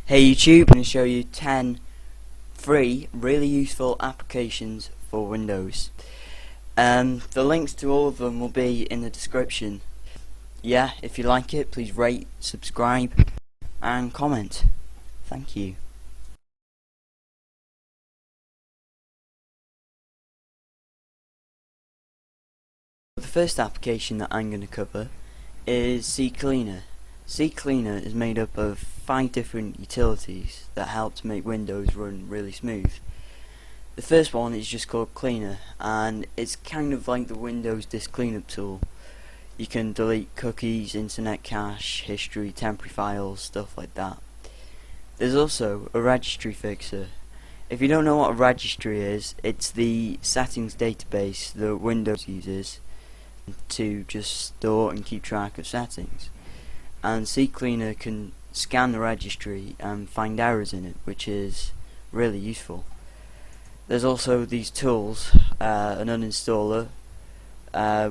Hey YouTube, I'm going to show you 10 free, really useful applications for Windows. The links to all of them will be in the description. Yeah, if you like it, please rate, subscribe and comment. Thank you. The first application that I'm going to cover is CCleaner. CCleaner is made up of 5 different utilities that help to make Windows run really smooth. The first one is just called Cleaner, and it's kind of like the Windows Disk Cleanup tool. You can delete cookies, internet cache, history, temporary files, stuff like that. There's also a registry fixer. If you don't know what a registry is, it's the settings database that Windows uses to just store and keep track of settings. And CCleaner can scan the registry and find errors in it, which is really useful. There's also these tools, an uninstaller,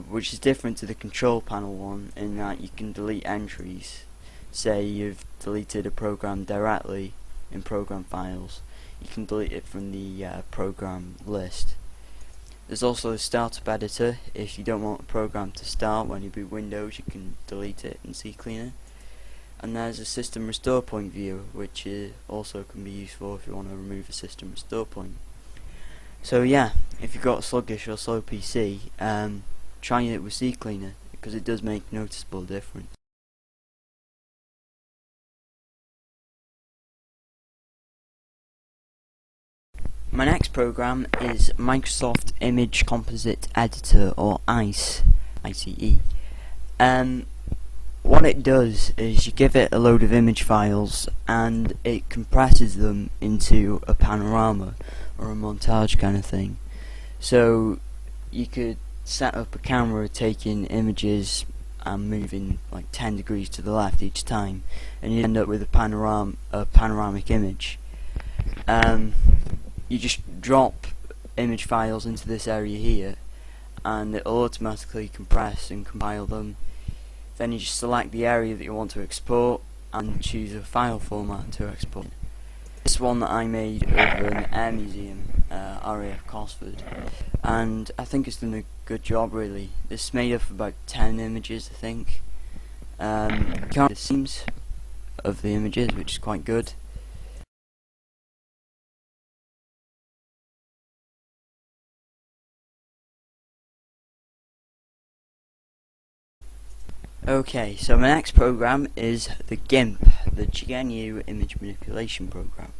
which is different to the control panel one in that you can delete entries. Say you've deleted a program directly in program files, you can delete it from the program list. There's also a startup editor. If you don't want a program to start when you boot Windows, you can delete it in CCleaner. And there's a system restore point view, which also can be useful if you want to remove a system restore point. So yeah, if you've got a sluggish or slow PC, try it with CCleaner because it does make a noticeable difference. My next program is Microsoft Image Composite Editor, or ICE. What it does is you give it a load of image files and it compresses them into a panorama or a montage kind of thing. So you could set up a camera taking images and moving like 10 degrees to the left each time, and you end up with a panoramic image. You just drop image files into this area here and it will automatically compress and compile them. Then you just select the area that you want to export and choose a file format to export. This one that I made over an air museum, RAF Cosford, and I think it's done a good job really. This is made up of about 10 images, I think. You can't see the seams of the images, which is quite good. Okay, so my next program is the GIMP, the GNU Image Manipulation Program.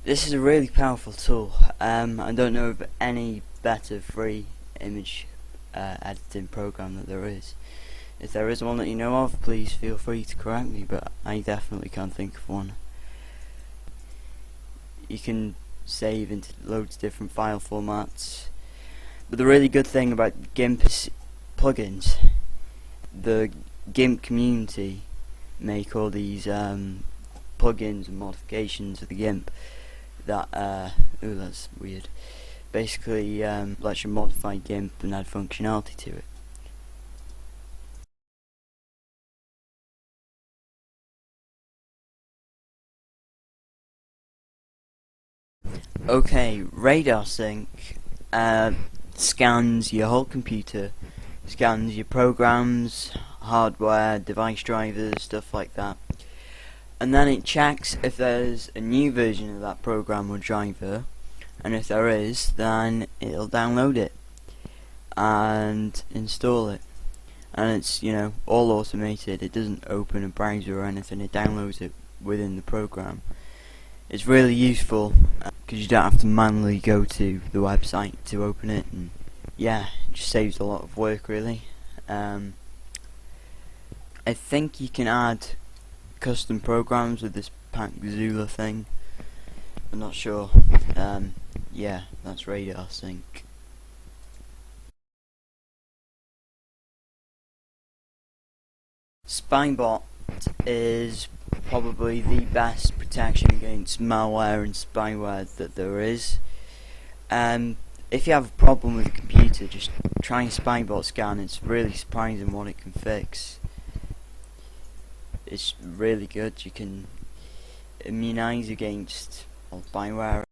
This is a really powerful tool. I don't know of any better free image editing program that there is. If there is one that you know of, please feel free to correct me, but I definitely can't think of one. You can save into loads of different file formats, but the really good thing about GIMP is plugins. The GIMP community make all these plugins and modifications of the GIMP that ooh, that's weird. Basically lets you modify GIMP and add functionality to it. Okay, RadarSync scans your whole computer, scans your programs, hardware, device drivers, stuff like that, and then it checks if there's a new version of that program or driver, and if there is, then it'll download it and install it. And it's, you know, all automated. It doesn't open a browser or anything, it downloads it within the program. It's really useful because you don't have to manually go to the website to open it, and yeah, it just saves a lot of work really. I think you can add custom programs with this Packzula thing. I'm not sure. Yeah, that's RadarSync. Spybot is probably the best protection against malware and spyware that there is. If you have a problem with a computer, just try a Spybot scan. It's really surprising what it can fix. It's really good. immunise against Bioware